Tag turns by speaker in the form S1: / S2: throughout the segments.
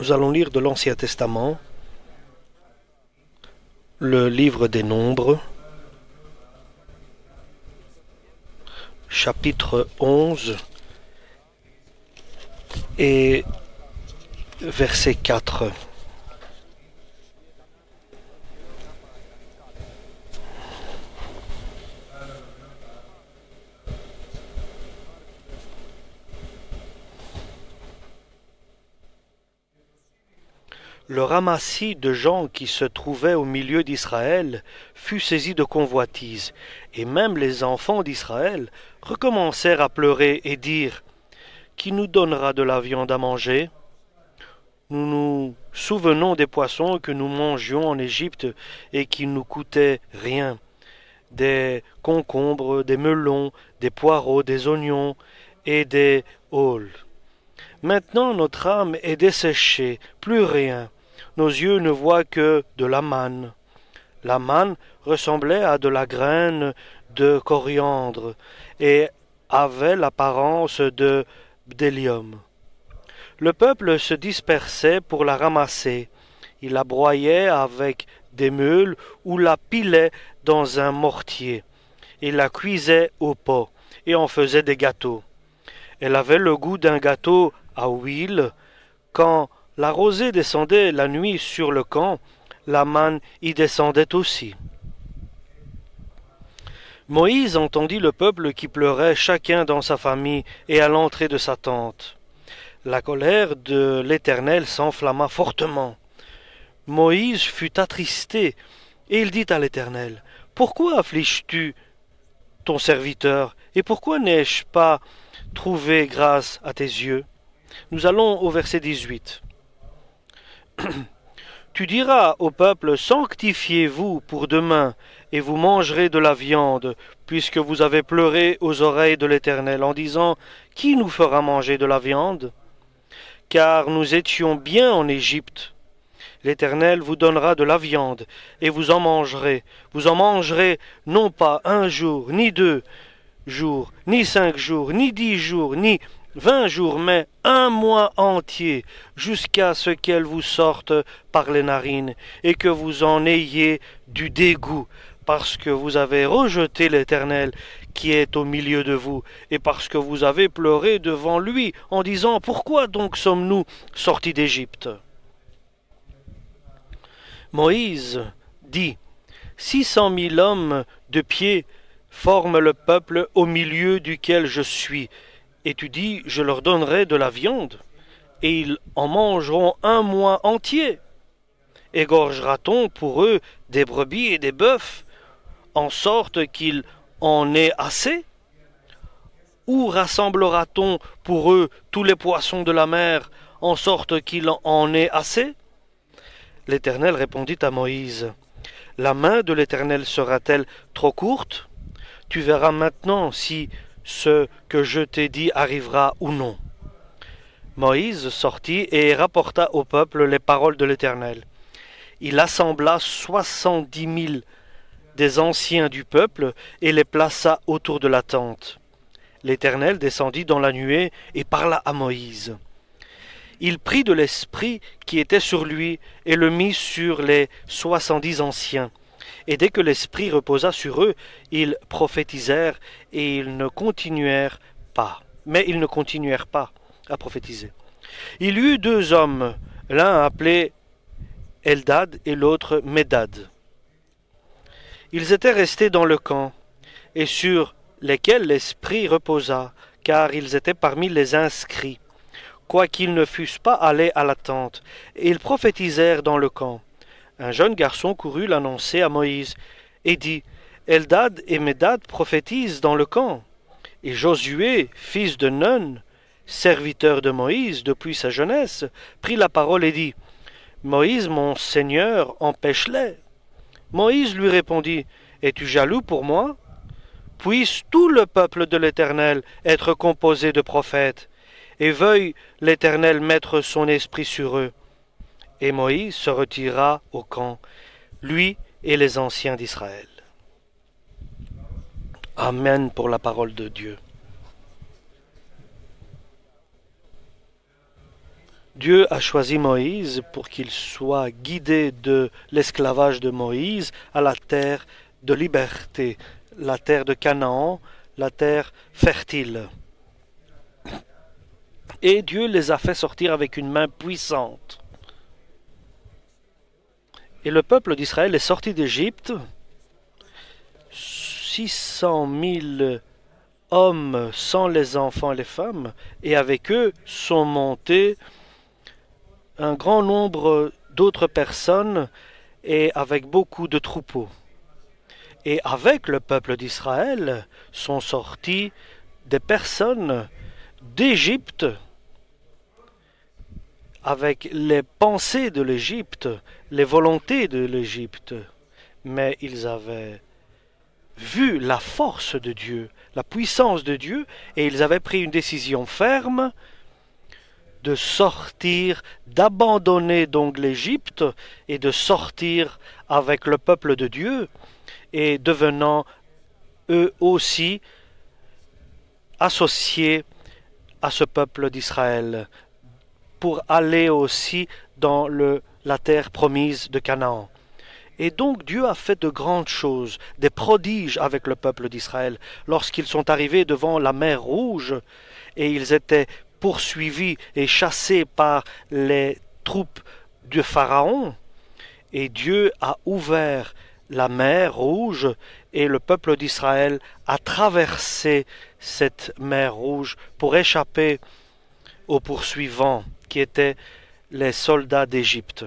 S1: Nous allons lire de l'Ancien Testament, le livre des Nombres, chapitre 11 et verset 4. Le ramassis de gens qui se trouvaient au milieu d'Israël fut saisi de convoitise, et même les enfants d'Israël recommencèrent à pleurer et dire : Qui nous donnera de la viande à manger ? Nous nous souvenons des poissons que nous mangions en Égypte et qui nous coûtaient rien, des concombres, des melons, des poireaux, des oignons et des aules. Maintenant notre âme est desséchée, plus rien. Nos yeux ne voient que de la manne. La manne ressemblait à de la graine de coriandre et avait l'apparence de bdellium. Le peuple se dispersait pour la ramasser. Il la broyait avec des meules ou la pilait dans un mortier. Il la cuisait au pot et en faisait des gâteaux. Elle avait le goût d'un gâteau à huile. Quand la rosée descendait la nuit sur le camp, la manne y descendait aussi. Moïse entendit le peuple qui pleurait chacun dans sa famille et à l'entrée de sa tente. La colère de l'Éternel s'enflamma fortement. Moïse fut attristé et il dit à l'Éternel : Pourquoi affliges-tu ton serviteur et pourquoi n'ai-je pas trouvé grâce à tes yeux ? Nous allons au verset 18. Tu diras au peuple : Sanctifiez-vous pour demain, et vous mangerez de la viande, puisque vous avez pleuré aux oreilles de l'Éternel, en disant : Qui nous fera manger de la viande ? Car nous étions bien en Égypte. L'Éternel vous donnera de la viande, et vous en mangerez. Vous en mangerez non pas 1 jour, ni 2 jours, ni 5 jours, ni 10 jours, ni 20 jours, mais 1 mois entier, jusqu'à ce qu'elle vous sorte par les narines, et que vous en ayez du dégoût, parce que vous avez rejeté l'Éternel qui est au milieu de vous, et parce que vous avez pleuré devant lui, en disant : Pourquoi donc sommes-nous sortis d'Égypte ? Moïse dit : 600 000 hommes de pied forment le peuple au milieu duquel je suis. Et tu dis : Je leur donnerai de la viande, et ils en mangeront 1 mois entier. Égorgera-t-on pour eux des brebis et des bœufs, en sorte qu'il en ait assez ? Ou rassemblera-t-on pour eux tous les poissons de la mer, en sorte qu'il en ait assez ? L'Éternel répondit à Moïse : La main de l'Éternel sera-t-elle trop courte ? Tu verras maintenant si ce que je t'ai dit arrivera ou non. Moïse sortit et rapporta au peuple les paroles de l'Éternel. Il assembla 70 000 des anciens du peuple et les plaça autour de la tente. L'Éternel descendit dans la nuée et parla à Moïse. Il prit de l'esprit qui était sur lui et le mit sur les 70 anciens. Et dès que l'esprit reposa sur eux, ils prophétisèrent et ils ne continuèrent pas. Mais ils ne continuèrent pas à prophétiser. Il y eut 2 hommes, l'un appelé Eldad et l'autre Médad. Ils étaient restés dans le camp, et sur lesquels l'esprit reposa, car ils étaient parmi les inscrits, quoiqu'ils ne fussent pas allés à la tente, et ils prophétisèrent dans le camp. Un jeune garçon courut l'annoncer à Moïse, et dit : Eldad et Médad prophétisent dans le camp. Et Josué, fils de Nun, serviteur de Moïse depuis sa jeunesse, prit la parole et dit : Moïse, mon Seigneur, empêche-les. Moïse lui répondit : Es-tu jaloux pour moi ? Puisse tout le peuple de l'Éternel être composé de prophètes, et veuille l'Éternel mettre son esprit sur eux. Et Moïse se retira au camp, lui et les anciens d'Israël. Amen pour la parole de Dieu. Dieu a choisi Moïse pour qu'il soit guidé de l'esclavage de Moïse à la terre de liberté, la terre de Canaan, la terre fertile. Et Dieu les a fait sortir avec une main puissante. Et le peuple d'Israël est sorti d'Égypte. 600 000 hommes sans les enfants et les femmes, et avec eux sont montés un grand nombre d'autres personnes et avec beaucoup de troupeaux. Et avec le peuple d'Israël sont sortis des personnes d'Égypte avec les pensées de l'Égypte, les volontés de l'Égypte. Mais ils avaient vu la force de Dieu, la puissance de Dieu, et ils avaient pris une décision ferme de sortir, d'abandonner donc l'Égypte et de sortir avec le peuple de Dieu et devenant eux aussi associés à ce peuple d'Israël pour aller aussi dans la terre promise de Canaan. Et donc Dieu a fait de grandes choses, des prodiges avec le peuple d'Israël. Lorsqu'ils sont arrivés devant la mer Rouge et ils étaient poursuivis et chassés par les troupes de Pharaon, et Dieu a ouvert la mer Rouge et le peuple d'Israël a traversé cette mer Rouge pour échapper aux poursuivants qui étaient les soldats d'Égypte.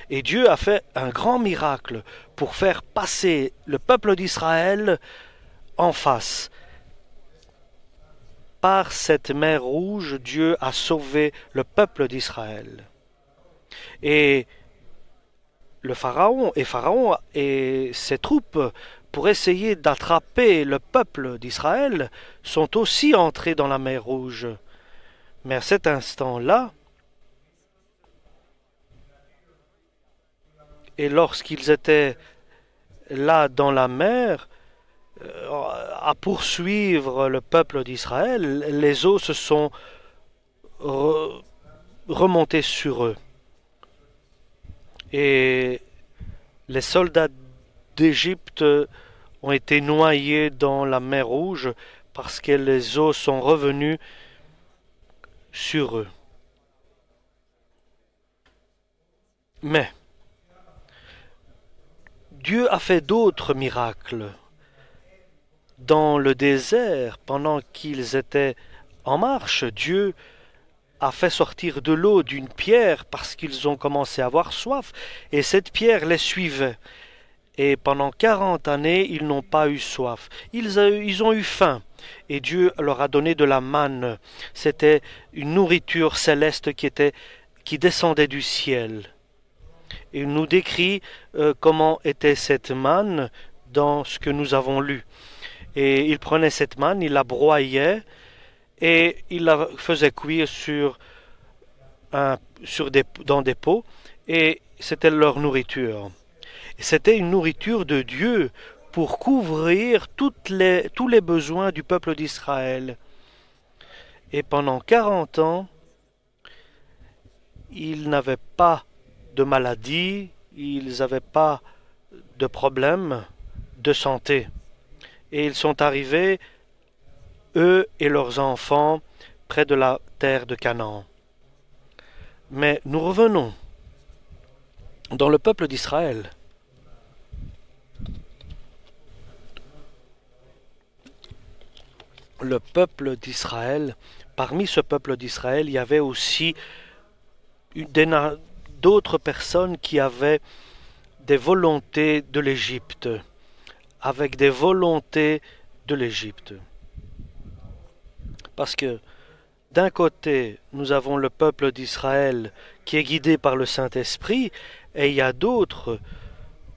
S1: Et Dieu a fait un grand miracle pour faire passer le peuple d'Israël en face. Par cette mer Rouge, Dieu a sauvé le peuple d'Israël. Et Pharaon et ses troupes, pour essayer d'attraper le peuple d'Israël, sont aussi entrés dans la mer Rouge. Mais à cet instant-là, et lorsqu'ils étaient là dans la mer, à poursuivre le peuple d'Israël, les eaux se sont remontées sur eux. Et les soldats d'Égypte ont été noyés dans la mer Rouge parce que les eaux sont revenues sur eux. Mais Dieu a fait d'autres miracles. Dans le désert, pendant qu'ils étaient en marche, Dieu a fait sortir de l'eau d'une pierre parce qu'ils ont commencé à avoir soif, et cette pierre les suivait. Et pendant 40 années, ils n'ont pas eu soif. Ils ont eu faim, et Dieu leur a donné de la manne. C'était une nourriture céleste qui descendait du ciel. Il nous décrit comment était cette manne dans ce que nous avons lu. Et il prenait cette manne, il la broyait et il la faisait cuire dans des pots, et c'était leur nourriture. C'était une nourriture de Dieu pour couvrir tous les besoins du peuple d'Israël. Et pendant 40 ans, ils n'avaient pas de maladie, ils n'avaient pas de problème de santé. Et ils sont arrivés, eux et leurs enfants, près de la terre de Canaan. Mais nous revenons dans le peuple d'Israël. Le peuple d'Israël, parmi ce peuple d'Israël, il y avait aussi d'autres personnes qui avaient des volontés de l'Égypte, avec des volontés de l'Égypte. Parce que d'un côté, nous avons le peuple d'Israël qui est guidé par le Saint-Esprit, et il y a d'autres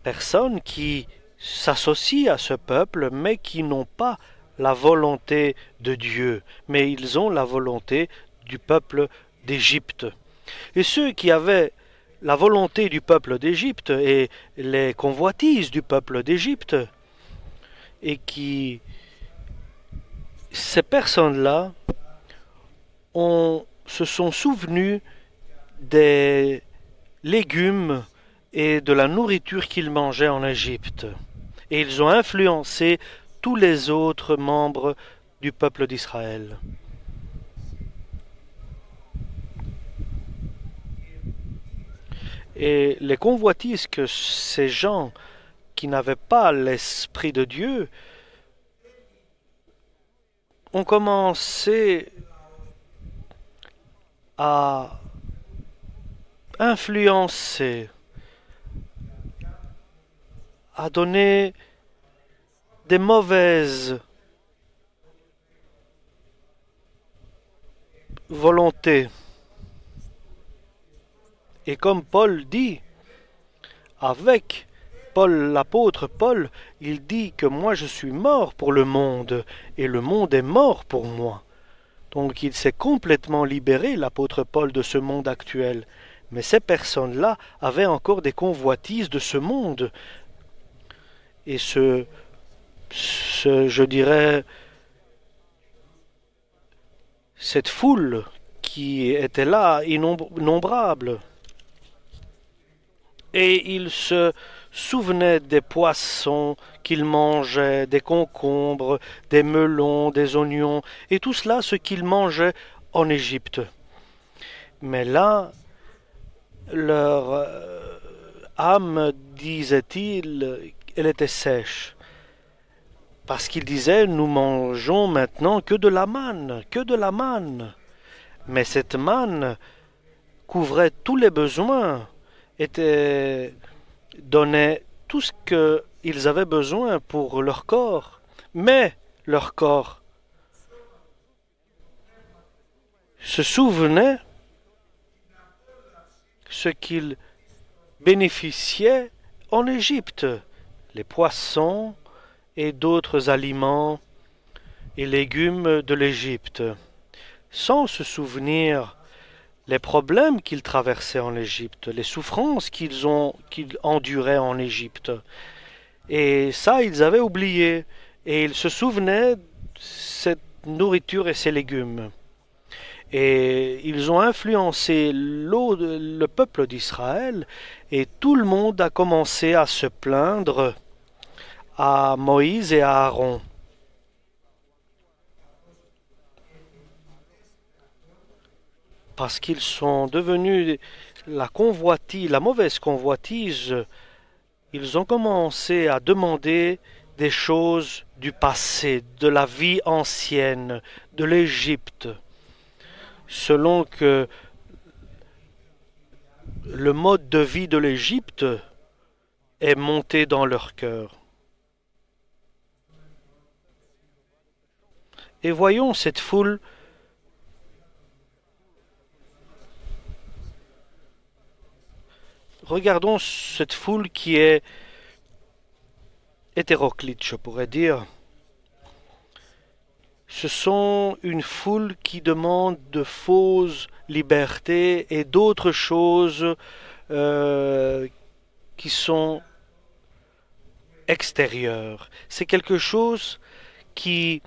S1: personnes qui s'associent à ce peuple, mais qui n'ont pas la volonté de Dieu, mais ils ont la volonté du peuple d'Égypte. Et ceux qui avaient la volonté du peuple d'Égypte et les convoitises du peuple d'Égypte, et ces personnes-là ont se sont souvenus des légumes et de la nourriture qu'ils mangeaient en Égypte. Et ils ont influencé tous les autres membres du peuple d'Israël. Et les convoitises que ces gens qui n'avaient pas l'Esprit de Dieu ont commencé à influencer, à donner des mauvaises volontés. Et comme Paul dit, avec Paul, l'apôtre Paul, il dit que moi je suis mort pour le monde et le monde est mort pour moi. Donc il s'est complètement libéré, l'apôtre Paul, de ce monde actuel. Mais ces personnes-là avaient encore des convoitises de ce monde. Et je dirais, cette foule qui était là, innombrable. Et il se souvenait des poissons qu'il mangeait, des concombres, des melons, des oignons, et tout cela, ce qu'il mangeait en Égypte. Mais là, leur âme, disait-il, elle était sèche. Parce qu'ils disaient, nous mangeons maintenant que de la manne, que de la manne. Mais cette manne couvrait tous les besoins, donnait tout ce qu'ils avaient besoin pour leur corps. Mais leur corps se souvenait ce qu'ils bénéficiaient en Égypte, les poissons et d'autres aliments et légumes de l'Égypte, sans se souvenir les problèmes qu'ils traversaient en Égypte, les souffrances qu'ils enduraient en Égypte. Et ça, ils avaient oublié. Et ils se souvenaient de cette nourriture et ces légumes. Et ils ont influencé le peuple d'Israël, et tout le monde a commencé à se plaindre à Moïse et à Aaron. Parce qu'ils sont devenus la mauvaise convoitise, ils ont commencé à demander des choses du passé, de la vie ancienne, de l'Égypte, selon que le mode de vie de l'Égypte est monté dans leur cœur. Et voyons cette foule Regardons cette foule qui est hétéroclite, je pourrais dire. Ce sont une foule qui demande de fausses libertés et d'autres choses qui sont extérieures. C'est quelque chose qui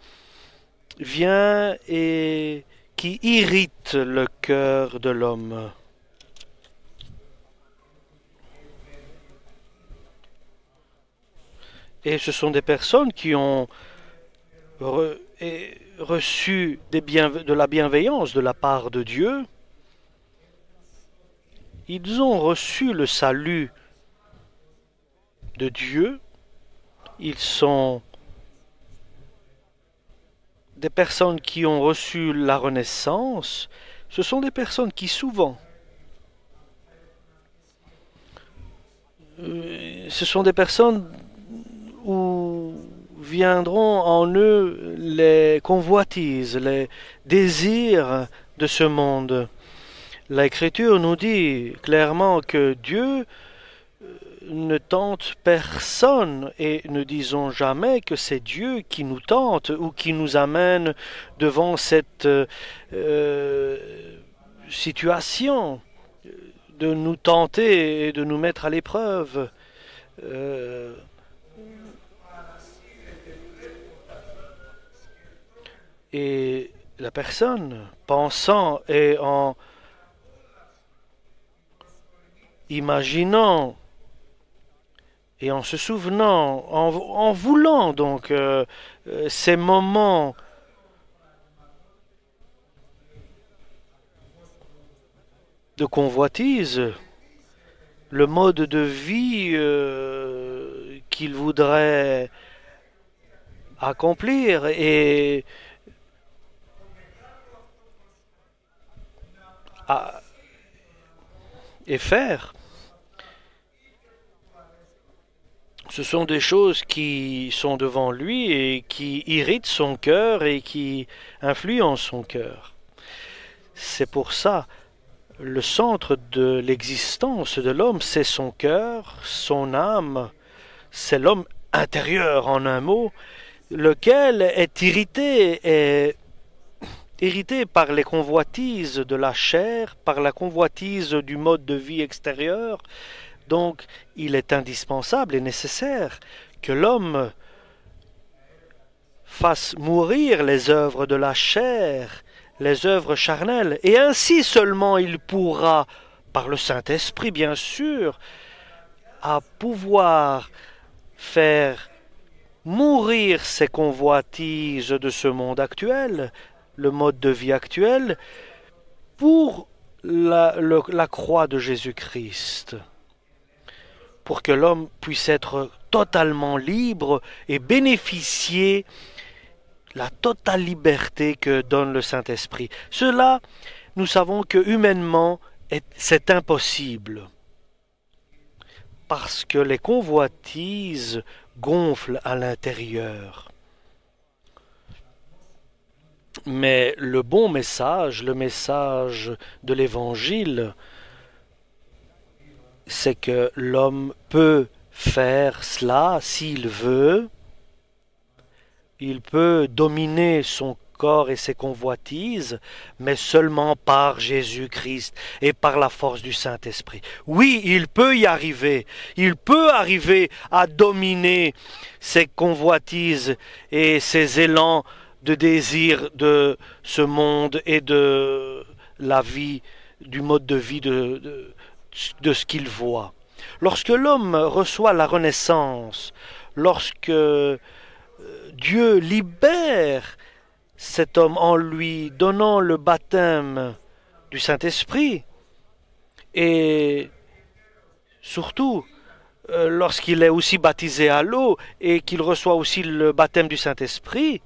S1: vient et qui irrite le cœur de l'homme. Et ce sont des personnes qui ont reçu de la bienveillance de la part de Dieu. Ils ont reçu le salut de Dieu. Ils sont des personnes qui ont reçu la renaissance. Ce sont des personnes qui souvent ce sont des personnes où viendront en eux les convoitises, les désirs de ce monde. L'Écriture nous dit clairement que Dieu ne tente personne et ne disons jamais que c'est Dieu qui nous tente ou qui nous amène devant cette situation de nous tenter et de nous mettre à l'épreuve. Et la personne, pensant et en imaginant et en se souvenant, en voulant donc ces moments de convoitise, le mode de vie qu'il voudrait accomplir et faire. Ce sont des choses qui sont devant lui et qui irritent son cœur et qui influencent son cœur. C'est pour ça, le centre de l'existence de l'homme, c'est son cœur, son âme, c'est l'homme intérieur en un mot, lequel est irrité par les convoitises de la chair, par la convoitise du mode de vie extérieur. Donc, il est indispensable et nécessaire que l'homme fasse mourir les œuvres de la chair, les œuvres charnelles, et ainsi seulement il pourra, par le Saint-Esprit bien sûr, à pouvoir faire mourir ces convoitises de ce monde actuel, le mode de vie actuel, pour la croix de Jésus-Christ, pour que l'homme puisse être totalement libre et bénéficier la totale liberté que donne le Saint-Esprit. Cela, nous savons que humainement, c'est impossible, parce que les convoitises gonflent à l'intérieur. Mais le bon message, le message de l'Évangile, c'est que l'homme peut faire cela s'il veut. Il peut dominer son corps et ses convoitises, mais seulement par Jésus-Christ et par la force du Saint-Esprit. Oui, il peut y arriver. Il peut arriver à dominer ses convoitises et ses élans de désir de ce monde et de la vie, du mode de vie de ce qu'il voit. Lorsque l'homme reçoit la renaissance, lorsque Dieu libère cet homme en lui, donnant le baptême du Saint-Esprit, et surtout lorsqu'il est aussi baptisé à l'eau et qu'il reçoit aussi le baptême du Saint-Esprit,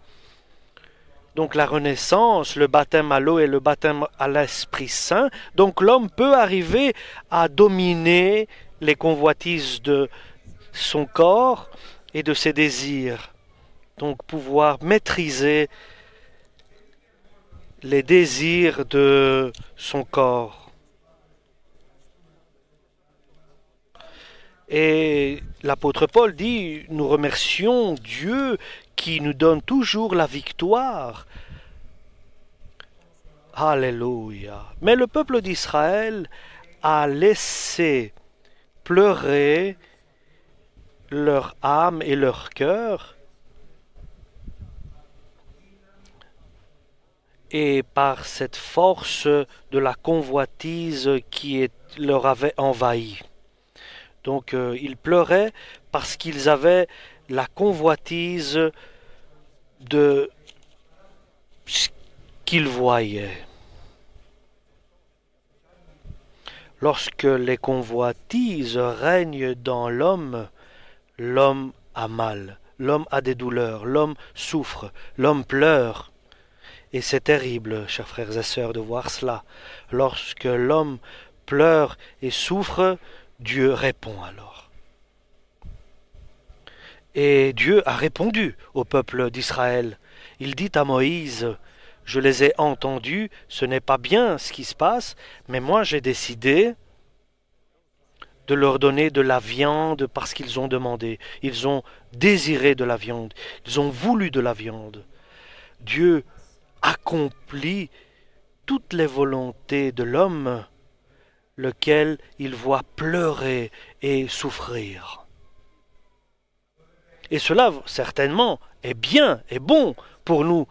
S1: donc la renaissance, le baptême à l'eau et le baptême à l'Esprit Saint, donc l'homme peut arriver à dominer les convoitises de son corps et de ses désirs. Donc pouvoir maîtriser les désirs de son corps. Et l'apôtre Paul dit, nous remercions Dieu qui nous donne toujours la victoire. Alléluia. Mais le peuple d'Israël a laissé pleurer leur âme et leur cœur, et par cette force de la convoitise qui leur avait envahi. Donc ils pleuraient parce qu'ils avaient la convoitise de ce qu'ils voyaient. Lorsque les convoitises règnent dans l'homme, l'homme a mal, l'homme a des douleurs, l'homme souffre, l'homme pleure. Et c'est terrible, chers frères et sœurs, de voir cela. Lorsque l'homme pleure et souffre, Dieu répond alors. Et Dieu a répondu au peuple d'Israël. Il dit à Moïse, « Je les ai entendus, ce n'est pas bien ce qui se passe, mais moi j'ai décidé de leur donner de la viande parce qu'ils ont demandé. Ils ont désiré de la viande, ils ont voulu de la viande. » Dieu accomplit toutes les volontés de l'homme, lequel il voit pleurer et souffrir. Et cela, certainement, est bien, est bon pour nous,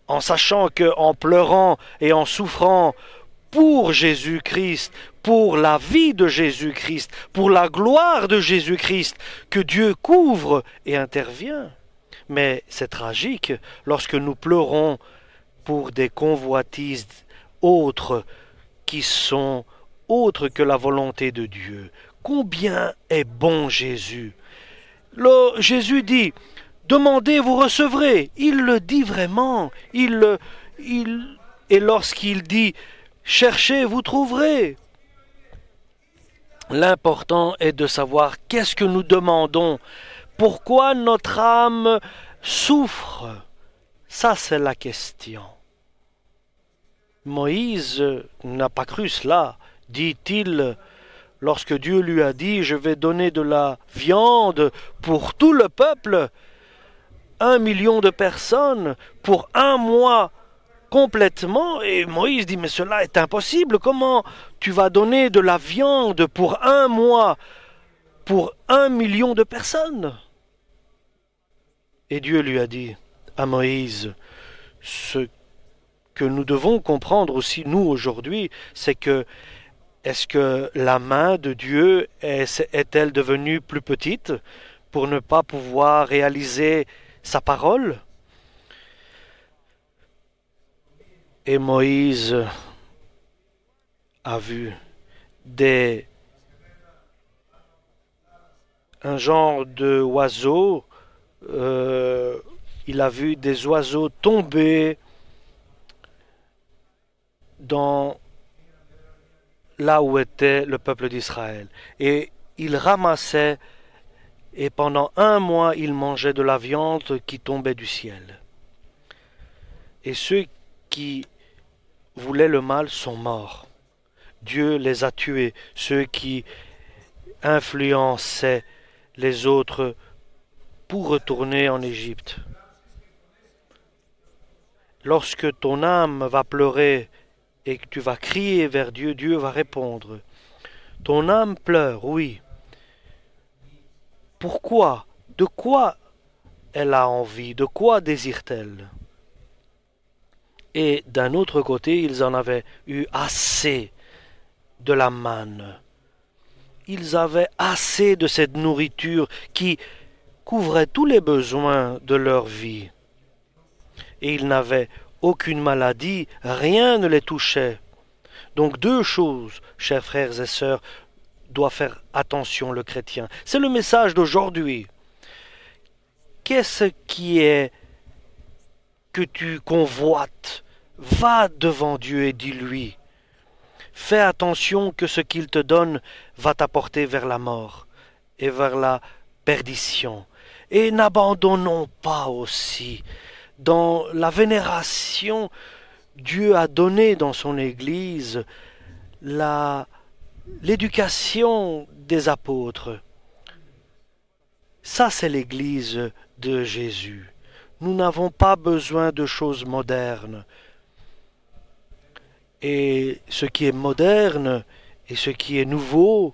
S1: en sachant que, en pleurant et en souffrant pour Jésus-Christ, pour la vie de Jésus-Christ, pour la gloire de Jésus-Christ, que Dieu couvre et intervient. Mais c'est tragique lorsque nous pleurons pour des convoitises autres qui sont autres que la volonté de Dieu. Combien est bon Jésus! Jésus dit, demandez, vous recevrez. Il le dit vraiment. Et lorsqu'il dit, cherchez, vous trouverez. L'important est de savoir qu'est-ce que nous demandons. Pourquoi notre âme souffre? Ça, c'est la question. Moïse n'a pas cru cela, dit-il, lorsque Dieu lui a dit « Je vais donner de la viande pour tout le peuple, 1 million de personnes, pour 1 mois complètement. » Et Moïse dit « Mais cela est impossible, comment tu vas donner de la viande pour 1 mois, pour 1 million de personnes ?» Et Dieu lui a dit à Moïse, ce que nous devons comprendre aussi, nous, aujourd'hui, c'est que est-ce que la main de Dieu est-elle devenue plus petite pour ne pas pouvoir réaliser sa parole? Et Moïse a vu un genre d'oiseau. Il a vu des oiseaux tomber là où était le peuple d'Israël. Et il ramassait, et pendant 1 mois, il mangeait de la viande qui tombait du ciel. Et ceux qui voulaient le mal sont morts. Dieu les a tués, ceux qui influençaient les autres pour retourner en Égypte. Lorsque ton âme va pleurer et que tu vas crier vers Dieu, Dieu va répondre. Ton âme pleure, oui. Pourquoi? De quoi elle a envie? De quoi désire-t-elle? Et d'un autre côté, ils en avaient eu assez de la manne. Ils avaient assez de cette nourriture qui couvrait tous les besoins de leur vie. Et ils n'avaient aucune maladie, rien ne les touchait. Donc 2 choses, chers frères et sœurs, doit faire attention le chrétien. C'est le message d'aujourd'hui. Qu'est-ce qui est que tu convoites? Va devant Dieu et dis-lui. Fais attention que ce qu'il te donne va t'apporter vers la mort et vers la perdition. Et n'abandonnons pas aussi. Dans la vénération, Dieu a donné dans son Église l'éducation des apôtres. Ça, c'est l'Église de Jésus. Nous n'avons pas besoin de choses modernes. Et ce qui est moderne et ce qui est nouveau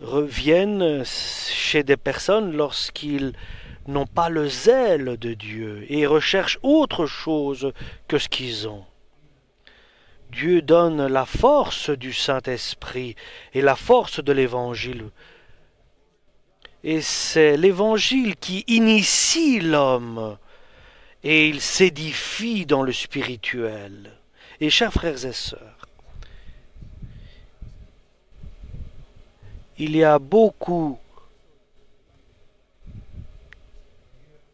S1: reviennent chez des personnes lorsqu'ils n'ont pas le zèle de Dieu et recherchent autre chose que ce qu'ils ont. Dieu donne la force du Saint-Esprit et la force de l'Évangile. Et c'est l'Évangile qui initie l'homme et il s'édifie dans le spirituel. Et chers frères et sœurs, il y a beaucoup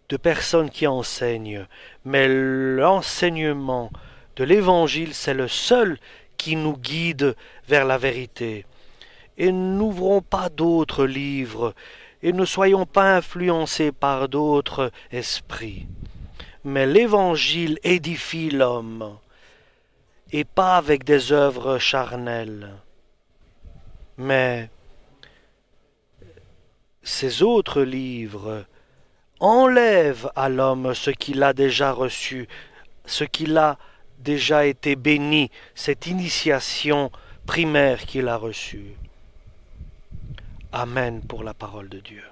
S1: de personnes qui enseignent, mais l'enseignement de l'Évangile, c'est le seul qui nous guide vers la vérité. Et n'ouvrons pas d'autres livres, et ne soyons pas influencés par d'autres esprits. Mais l'Évangile édifie l'homme, et pas avec des œuvres charnelles. Mais ces autres livres enlèvent à l'homme ce qu'il a déjà reçu, ce qu'il a déjà été béni, cette initiation primaire qu'il a reçue. Amen pour la parole de Dieu.